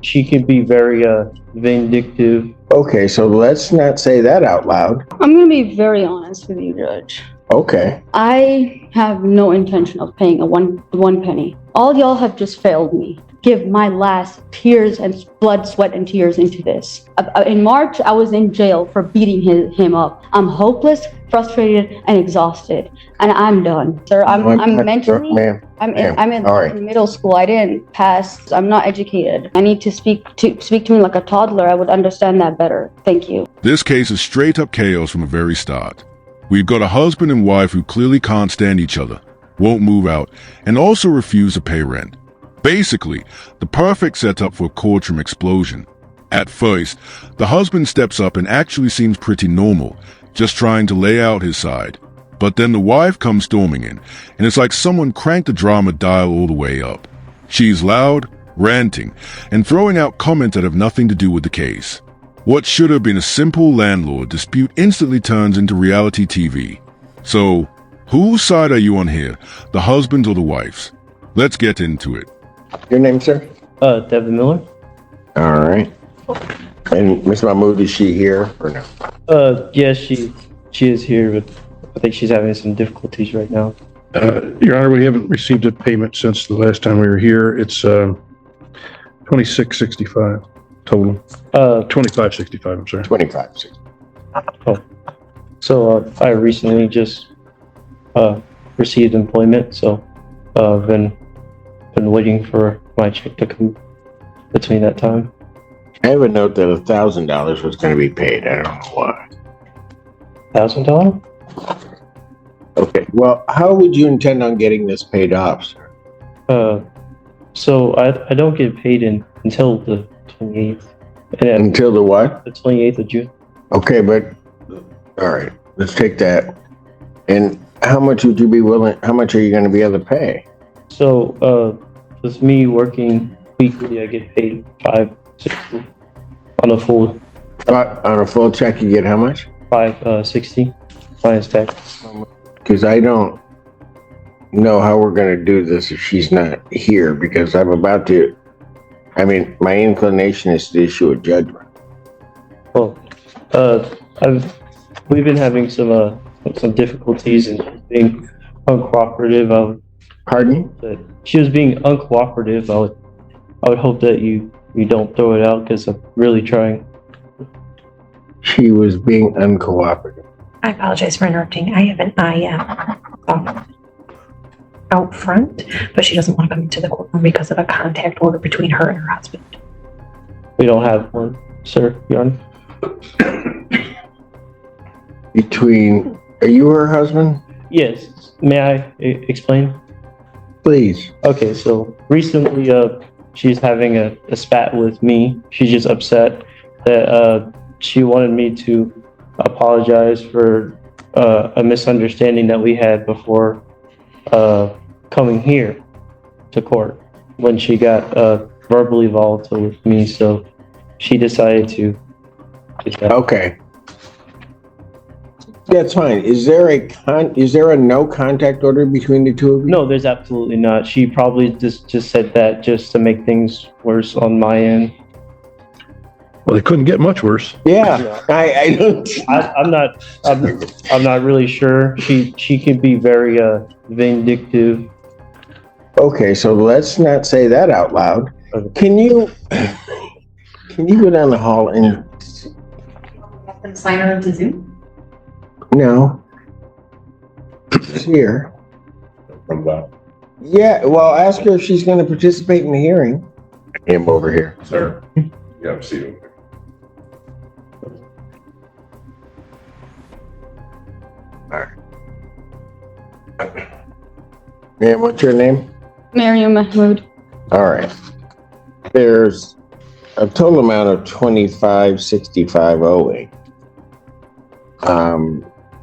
she can be very vindictive. Okay, so let's not say that out loud. I'm going to be very honest with you, Judge. Okay. I have no intention of paying a one penny. All y'all have just failed me. Give my last tears and blood, sweat, and tears into this. In March, I was in jail for beating him up. I'm hopeless, frustrated, and exhausted, and I'm done, sir. I'm mentally. I'm in middle school. I didn't pass. I'm not educated. I need to speak to me like a toddler. I would understand that better. Thank you. This case is straight up chaos from the very start. We've got a husband and wife who clearly can't stand each other, won't move out, and also refuse to pay rent. Basically, the perfect setup for a courtroom explosion. At first, the husband steps up and actually seems pretty normal, just trying to lay out his side. But then the wife comes storming in, and it's like someone cranked the drama dial all the way up. She's loud, ranting, and throwing out comments that have nothing to do with the case. What should have been a simple landlord dispute instantly turns into reality TV. So, whose side are you on here, the husband's or the wife's? Let's get into it. Your name, sir? Devin Miller. All right. And Miss Mahmood, is she here or no? Yes, she is here, but I think she's having some difficulties right now. Your Honor, we haven't received a payment since the last time we were here. It's $26.65 total. $25.65. I'm sorry. 25. Oh, so I recently just received employment, so been waiting for my check to come between that time. I have a note that $1,000 was going to be paid. I don't know why. $1,000? Okay. Well, how would you intend on getting this paid off, sir? So I don't get paid until the 28th. Until the what? The 28th of June. Okay, but all right, let's take that. And how much would you be willing? How much are you going to be able to pay? So with me working weekly, I get paid $5.60 on a full. On a full check, you get how much? $5.60 minus tax. Because I don't know how we're going to do this if she's not here, because I'm about to. I mean, my inclination is to issue a judgment. Well, we've been having some difficulties in being uncooperative. Pardon? She was being uncooperative. I would hope that you don't throw it out because I'm really trying. She was being uncooperative. I apologize for interrupting. I have an out front, but she doesn't want to come into the courtroom because of a contact order between her and her husband. We don't have one, sir, Your Honor. Are you her husband? Yes. May I explain? Please. Okay, so recently she's having a spat with me. She's just upset that she wanted me to apologize for a misunderstanding that we had before coming here to court when she got verbally volatile with me. So she decided to do that. Okay. That's fine. Is there a no contact order between the two of you? No, there's absolutely not. She probably just said that just to make things worse on my end. Well, they couldn't get much worse. Yeah. I don't. I'm not really sure. She can be very vindictive. Okay, so let's not say that out loud. Okay. Can you go down the hall and sign her into Zoom? No. She's here. Yeah, well, ask her if she's going to participate in the hearing. Him over here. Sir. Yeah, I'm seeing. All right. And what's your name? Miriam Mahmood. All right. There's a total amount of $25.65 owing.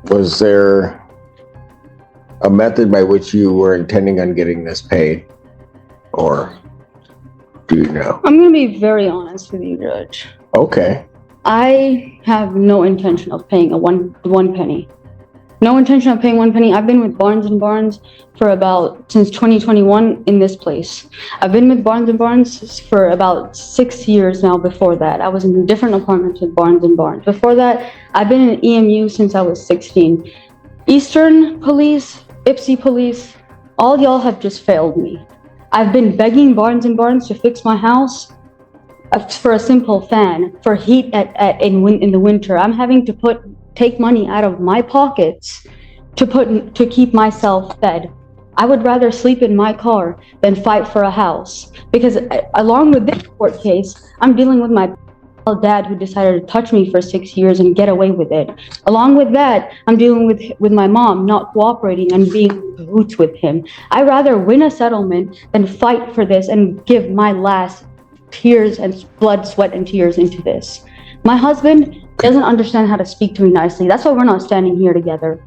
Was there a method by which you were intending on getting this paid, or do you know? I'm going to be very honest with you, Judge. Okay. I have no intention of paying a one penny. No intention of paying one penny. I've been with Barnes and Barnes since 2021 in this place. I've been with Barnes and Barnes for about 6 years now. Before that, I was in different apartments with Barnes and Barnes. Before that, I've been in EMU since I was 16. Eastern Police, Ipsy Police, all y'all have just failed me. I've been begging Barnes and Barnes to fix my house for a simple fan, for heat in the winter. I'm having to take money out of my pockets to keep myself fed. I would rather sleep in my car than fight for a house, because along with this court case, I'm dealing with my dad who decided to touch me for 6 years and get away with it. Along with that, I'm dealing with my mom not cooperating and being in cahoots with him. I'd rather win a settlement than fight for this and give my last tears and blood, sweat, and tears into this. My husband doesn't understand how to speak to me nicely. That's why we're not standing here together.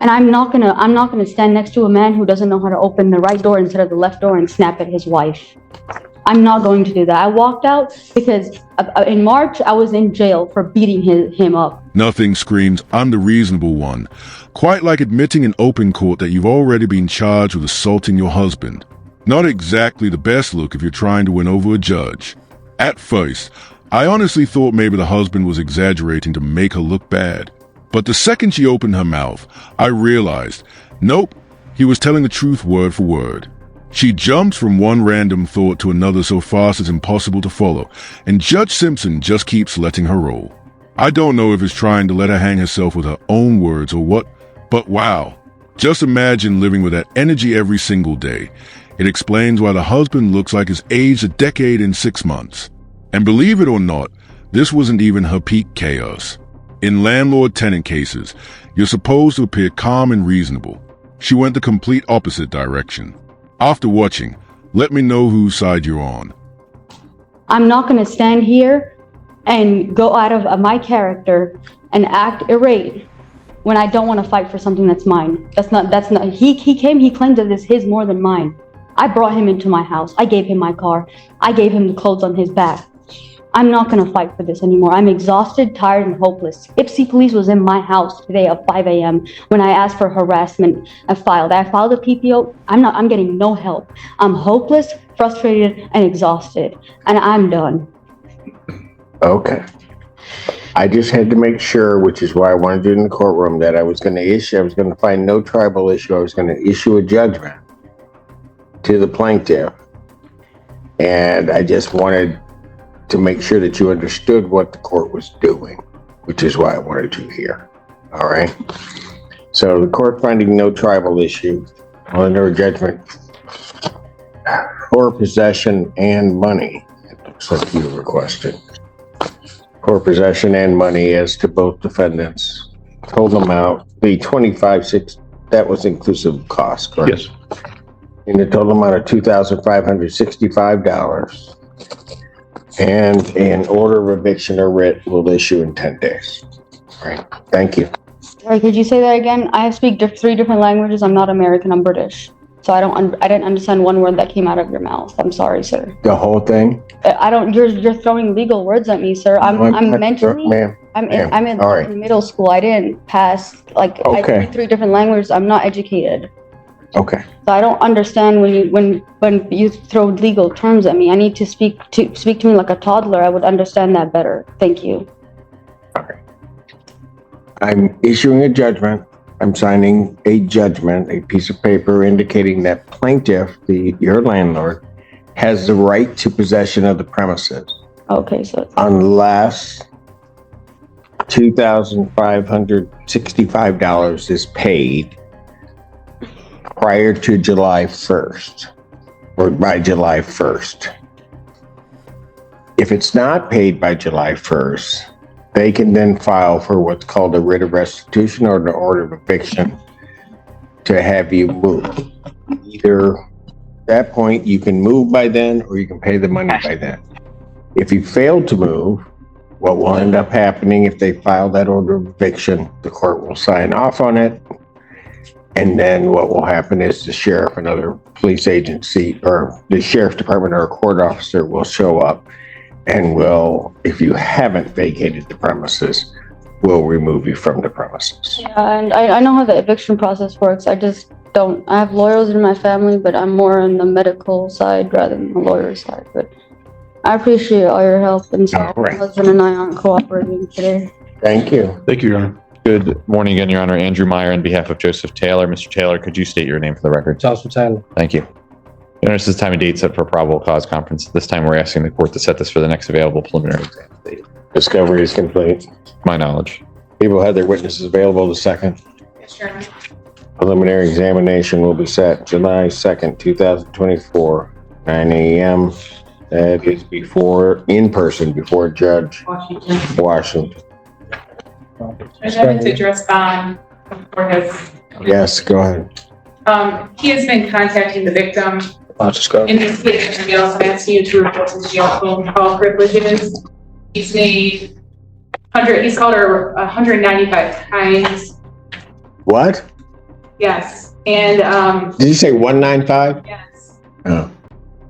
And I'm not gonna stand next to a man who doesn't know how to open the right door instead of the left door and snap at his wife. I'm not going to do that. I walked out because in March I was in jail for beating him up. Nothing screams I'm the reasonable one. Quite like admitting in open court that you've already been charged with assaulting your husband. Not exactly the best look if you're trying to win over a judge. At first, I honestly thought maybe the husband was exaggerating to make her look bad. But the second she opened her mouth, I realized, nope, he was telling the truth word for word. She jumps from one random thought to another so fast it's impossible to follow, and Judge Simpson just keeps letting her roll. I don't know if he's trying to let her hang herself with her own words or what, but wow. Just imagine living with that energy every single day. It explains why the husband looks like he's aged a decade in 6 months. And believe it or not, this wasn't even her peak chaos. In landlord-tenant cases, you're supposed to appear calm and reasonable. She went the complete opposite direction. After watching, let me know whose side you're on. I'm not going to stand here and go out of my character and act irate when I don't want to fight for something that's mine. That's not, he claimed that it's his more than mine. I brought him into my house. I gave him my car. I gave him the clothes on his back. I'm not going to fight for this anymore. I'm exhausted, tired, and hopeless. Ipsy Police was in my house today at 5 a.m. when I asked for harassment. I filed a PPO. I'm getting no help. I'm hopeless, frustrated, and exhausted. And I'm done. Okay. I just had to make sure, which is why I wanted to do it in the courtroom, that I was going to find no tribal issue. I was going to issue a judgment to the plaintiff. And I just wanted to make sure that you understood what the court was doing, which is why I wanted you here. All right. So the court finding no tribal issue on their judgment for possession and money. It looks like you requested for possession and money as to both defendants. Total amount, the $25,600, that was inclusive of cost, correct? Yes. In the total amount of $2,565. And an order of eviction or writ will issue in 10 days. All right. Thank you. Sorry, could you say that again? I speak 3 different languages. I'm not American. I'm British. So I didn't understand one word that came out of your mouth. I'm sorry, sir. The whole thing? You're throwing legal words at me, sir. I'm mentally, Ma'am. I'm in All right. middle school. I didn't pass, I speak 3 different languages. I'm not educated. Okay. So I don't understand when you throw legal terms at me. I need to speak to me like a toddler. I would understand that better. Thank you. All right. I'm issuing a judgment. I'm signing a judgment, a piece of paper indicating that plaintiff, your landlord, has the right to possession of the premises. Okay, so unless $2,565 is paid prior to July 1st or by July 1st. If it's not paid by July 1st, they can then file for what's called a writ of restitution or an order of eviction to have you move. Either at that point you can move by then or you can pay the money by then. If you fail to move, what will end up happening if they file that order of eviction, the court will sign off on it. And then what will happen is the sheriff, another police agency, or the sheriff's department or a court officer will show up and will, if you haven't vacated the premises, will remove you from the process. Yeah, and I know how the eviction process works. I just don't. I have lawyers in my family, but I'm more on the medical side rather than the lawyer side. But I appreciate all your help, and sorry All right. my husband and I aren't cooperating today. Thank you. Thank you, Your Honor. Good morning again, Your Honor. Andrew Meyer on behalf of Joseph Taylor. Mr. Taylor, could you state your name for the record? Joseph Taylor. Thank you. Your Honor, this is time and date set for a probable cause conference. This time we're asking the court to set this for the next available preliminary exam date. Discovery is complete. To my knowledge. People have their witnesses available the second. Yes, Your Honor. Preliminary examination will be set July 2nd, 2024, 9 a.m. That is in person, before Judge Washington. I'd like to address bond for his, Yes, go ahead. he has been contacting the victim I'll just go. in this case, and we also ask you to report his jail phone call privileges. He's he's called her 195 times, What? yes, and, Did you say 195? yes. Oh.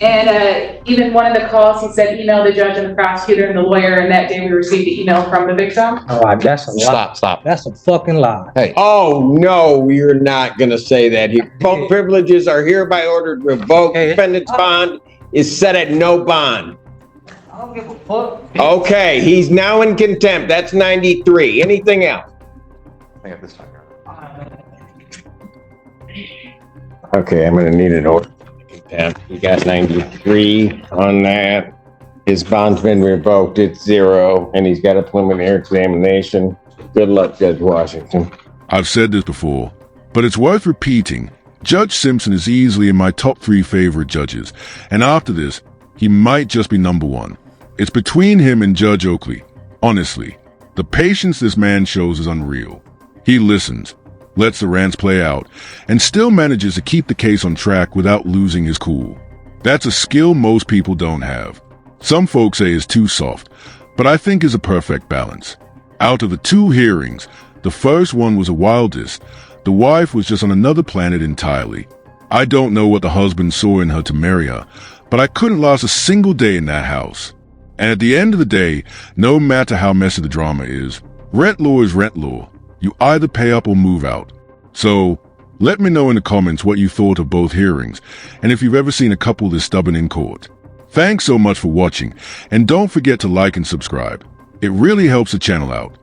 And, even one of the calls, he said, email the judge and the prosecutor and the lawyer, and that day we received the email from the victim. All right, that's a lie. Stop. That's a fucking lie. Hey, Oh, no, you're not going to say that. Both privileges are hereby ordered revoked. Okay. Defendant's bond is set at no bond. I don't give a fuck. Okay, he's now in contempt. That's 93. Anything else? I think at this time, Your Honor. Okay, I'm going to need an order. Contempt. You got 93 on that. His bond's been revoked. It's 0, and he's got a preliminary examination. Good luck, Judge Washington. I've said this before, but it's worth repeating. Judge Simpson is easily in my top 3 favorite judges, and after this, he might just be number 1. It's between him and Judge Oakley. Honestly, the patience this man shows is unreal. He listens, lets the rants play out, and still manages to keep the case on track without losing his cool. That's a skill most people don't have. Some folks say it's too soft, but I think is a perfect balance. Out of the 2 hearings, the first one was the wildest. The wife was just on another planet entirely. I don't know what the husband saw in her to marry her, but I couldn't last a single day in that house. And at the end of the day, no matter how messy the drama is, rent law is rent law. You either pay up or move out. So, let me know in the comments what you thought of both hearings, and if you've ever seen a couple this stubborn in court. Thanks so much for watching, and don't forget to like and subscribe. It really helps the channel out.